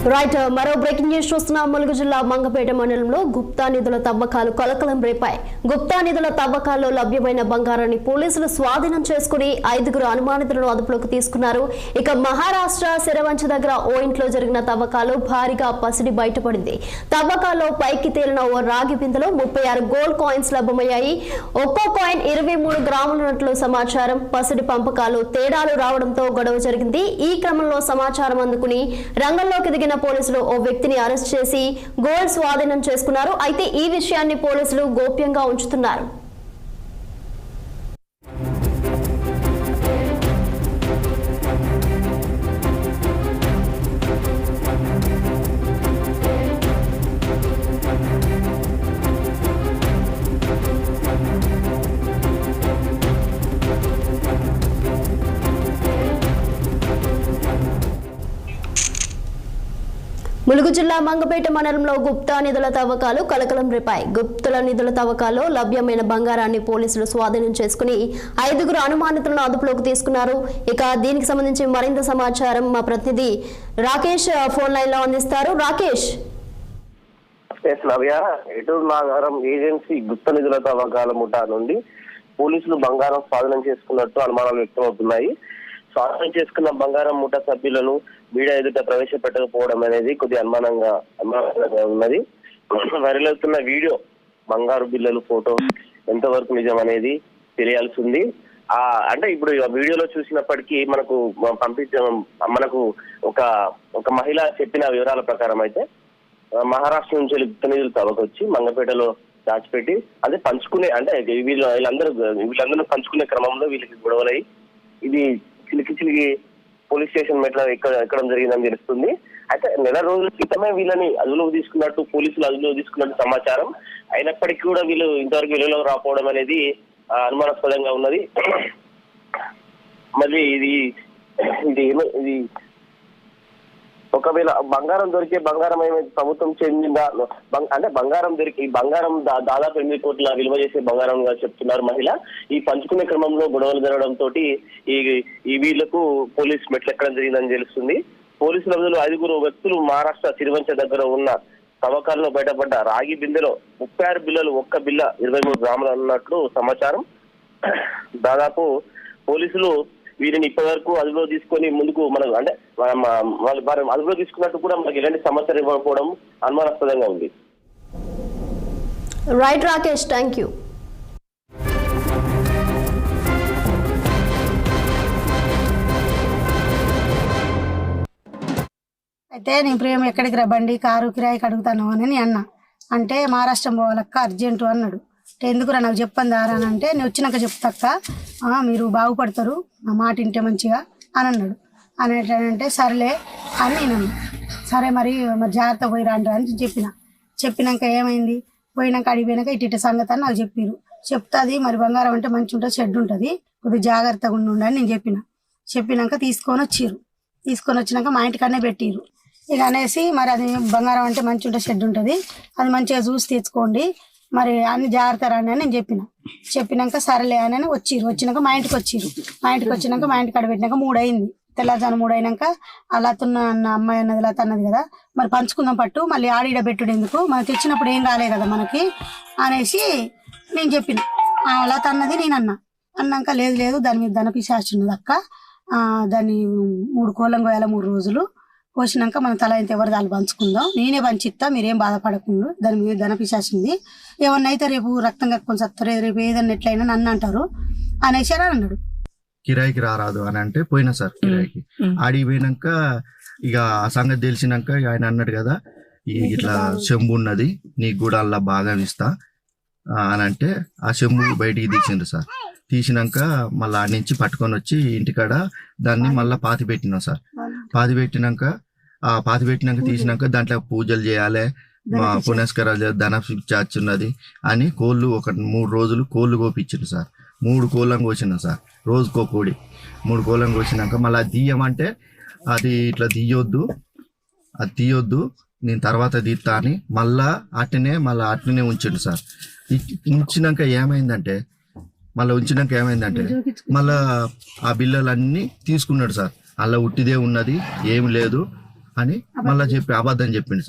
Right మరో breaking news చూస్తున్నాం. ములుగు జిల్లా మంగపేట మండలంలో గుప్తా నిధుల తవ్వకాలు కలకలం రేపాయి. గుప్తా నిధుల తవ్వకాల్లో లభ్యమైన బంగారాన్ని పోలీసులు స్వాధీనం చేసుకుని 5 అనుమానితులను అదుపులోకి తీసుకున్నారు. ఇక మహారాష్ట్ర శరవంచ దగ్గర ఓ ఇంట్లో జరిగిన తవ్వకాలు భారీగా పసిడి బయటపడింది. తవ్వకాల్లో పైకి తేలిన ఓ రాగి బిందెలో 36 గోల్డ్ కాయిన్స్ లభ్యమయ్యాయి. ఒక్కో కాయిన్ 23 గ్రాములున్నట్లు సమాచారం. పసిడి పంపకాలు తేడాలు రావడంతో గొడవ జరిగింది. ఈ క్రమంలో సమాచారం అందుకుని రంగంలోకి దిగిన పోలీసులు ఓ వ్యక్తిని అరెస్ట్ చేసి గోల్డ్ స్వాధీనం చేసుకున్నారు. అయితే ఈ విషయాన్ని పోలీసులు గోప్యంగా ఉంచుతున్నారు. ములుగు జిల్లా మంగపేట మండలంలో గుప్తా నిధుల తవ్వకాలు కలకలం రేపాయి. గుప్తుల నిధుల తవ్వకాల్లో లభ్యమైన బంగారాన్ని పోలీసులు స్వాధీనం చేసుకుని 5 అనుమానితులను అదుపులోకి తీసుకున్నారు. ఇక దీనికి సంబంధించి మరింత సమాచారం మా ప్రతినిధి రాకేష్ ఫోన్ లైన్ లో అందిస్తారు. రాకేష్. ఎటూరు నాగారం ఏజెన్సీ గుప్త నిధుల తవ్వకాల ముఠా నుండి పోలీసులు బంగారం స్వాధీనం చేసుకున్నట్టు అనుమానాలు వ్యక్తమవుతున్నాయి. స్వాధీనం చేసుకున్న బంగారం ముఠా సభ్యులను మీడియా ఎదుట ప్రవేశపెట్టకపోవడం అనేది కొద్దిగా అనుమానంగా ఉన్నది. వైరల్ అవుతున్న వీడియో, బంగారు బిల్లలు, ఫోటో ఎంతవరకు నిజం అనేది తెలియాల్సి ఉంది. అంటే ఇప్పుడు వీడియోలో చూసినప్పటికీ మనకు ఒక మహిళ చెప్పిన వివరాల ప్రకారం అయితే మహారాష్ట్ర నుంచి గుప్త నిధులు తవ్వకొచ్చి మంగపేటలో దాచిపెట్టి అదే పంచుకునే, అంటే వీళ్ళందరూ పంచుకునే క్రమంలో వీళ్ళకి గొడవలై ఇది చిలికి పోలీస్ స్టేషన్ మెట్ల ఎక్కడం జరిగిందని తెలుస్తుంది. అయితే నెల రోజుల క్రితమే వీళ్ళని అదుపులోకి తీసుకున్నట్టు పోలీసులు అదుపులోకి తీసుకున్నట్టు సమాచారం. అయినప్పటికీ కూడా వీళ్ళు ఇంతవరకు వెలుగులోకి రాకపోవడం అనేది అనుమానాస్పదంగా ఉన్నది. మళ్ళీ ఇది ఒకవేళ బంగారం ఏమైతే ప్రభుత్వం చెందిందా అంటే బంగారం దాదాపు 8 కోట్ల విలువ చేసే బంగారంగా చెప్తున్నారు మహిళ. ఈ పంచుకునే క్రమంలో గొడవలు జరగడంతో ఈ వీళ్లకు పోలీస్ మెట్లు ఎక్కడం జరిగిందని తెలుస్తుంది. పోలీసుల బదులు 5 వ్యక్తులు మహారాష్ట్ర సిరివంచ దగ్గర ఉన్న తవ్వకాల్లో బయటపడ్డ రాగి బిందెలో 36 బిల్లలు, ఒక్క బిల్ల 23 గ్రాములు అన్నట్లు సమాచారం. దాదాపు పోలీసులు వీరిని ఇప్పటివరకు అదుపులో తీసుకొని ముందుకు మనకు అంటే వాళ్ళు అదుపులో తీసుకున్నట్టు కూడా మనకి ఎలాంటి సమాచారం ఇవ్వకపోవడం అనుమానాస్పదంగా ఉంది. Right Rakesh, thank you. అయితే నీ ప్రేమ ఎక్కడికి రా, బండి కారు కిరాయికి అడుగుతాను అని అన్నా. అంటే మహారాష్ట్రం పోవాలక్క అర్జెంటు అన్నాడు. ఎందుకురా నాకు చెప్పండి దారా అని అంటే, నేను వచ్చినాక చెప్తాక్క, మీరు బాగుపడతారు, నా మాట వింటే మంచిగా అని అన్నాడు. అంటే సరేలే అని నేను అన్నా. సరే మరి జాగ్రత్త పోయిరా అంటారు అని చెప్పినాక ఏమైంది, పోయినాక అడిగిపోయినాక ఇటు సంగతి అని నాకు చెప్తుంది. మరి బంగారం అంటే మంచి ఉంటుంది, షెడ్ ఉంటుంది, కొద్దిగా జాగ్రత్తగా ఉండి నేను చెప్పినాక తీసుకొని వచ్చినాక మా ఇంటికన్నా పెట్టిరు. ఇక అనేసి మరి అది బంగారం అంటే మంచి ఉంటుంది, షెడ్ ఉంటుంది, అది మంచిగా చూసి తెచ్చుకోండి, మరి అన్ని జాగ్రత్త రండి అని నేను చెప్పినాక సరేలే అని వచ్చినాక మా ఇంటికి వచ్చినాక మా ఇంటికి అడబెట్టినాక 3 అయింది, తెల్లజాను 3 అయినాక లతన్న అమ్మాయి అన్నది, లత అన్నది కదా, మరి పంచుకుందాం పట్టు, మళ్ళీ ఆడిడ పెట్టుడు ఎందుకు, మనం తెచ్చినప్పుడు ఏం కాలే కదా మనకి అనేసి నేను చెప్పిన. లత అన్నది నేను అన్నాక లేదు దాని మీద ధనపిశాచి ఉన్నది అక్క, దాన్ని 3 కోళ్ళం కోయాల 3 రోజులు కోసినాక మనం తల ఇంత ఎవరు దాన్ని పంచుకుందాం, నేనే పంచిస్తా, మీరేం బాధపడకుండా, దాని మీద ధనపిశాచింది, ఏమన్నా అయితే రేపు రక్తం కక్కుని సత్తారు, రేపు ఏదన్నా ఎట్లయినా నన్ను అంటారు అనేసి అని అన్నాడు. కిరాయికి రారాదు అని అంటే పోయినా సార్ కిరాయికి. ఆడికి పోయినాక ఇక ఆ సంగతి తెలిసినాక ఆయన అన్నాడు కదా, ఇట్లా చెంబు ఉన్నది నీకు కూడా అలా బాగా ఇస్తా అని అంటే ఆ చెంబు బయటికి తీసిండ్రు సార్. తీసినాక మళ్ళీ ఆడి నుంచి పట్టుకొని వచ్చి ఇంటికాడ దాన్ని మళ్ళీ పాతి పెట్టినాం సార్. పాతి పెట్టినాక తీసినాక దాంట్లో పూజలు చేయాలి, పునస్కారాలు చేయాలి, ధనపిశాచి ఉన్నది అని కోళ్ళు 3 రోజులు కోళ్ళు కోపించిండు సార్. 3 కోళ్ళం కోసినాం సార్, రోజుకో కోడి. 3 కోళ్ళం కోసినాక మళ్ళీ అది తీయమంటే అది ఇట్లా తీయొద్దు, నేను తర్వాత తీస్తా అని మళ్ళా అట్లనే ఉంచిండు సార్. ఉంచినాక ఏమైందంటే మళ్ళా ఆ బిల్లలన్నీ తీసుకున్నాడు సార్. అలా ఉట్టిదే ఉన్నది, ఏమి లేదు అని మళ్ళీ చెప్పి అబద్ధం చెప్పిండు సార్.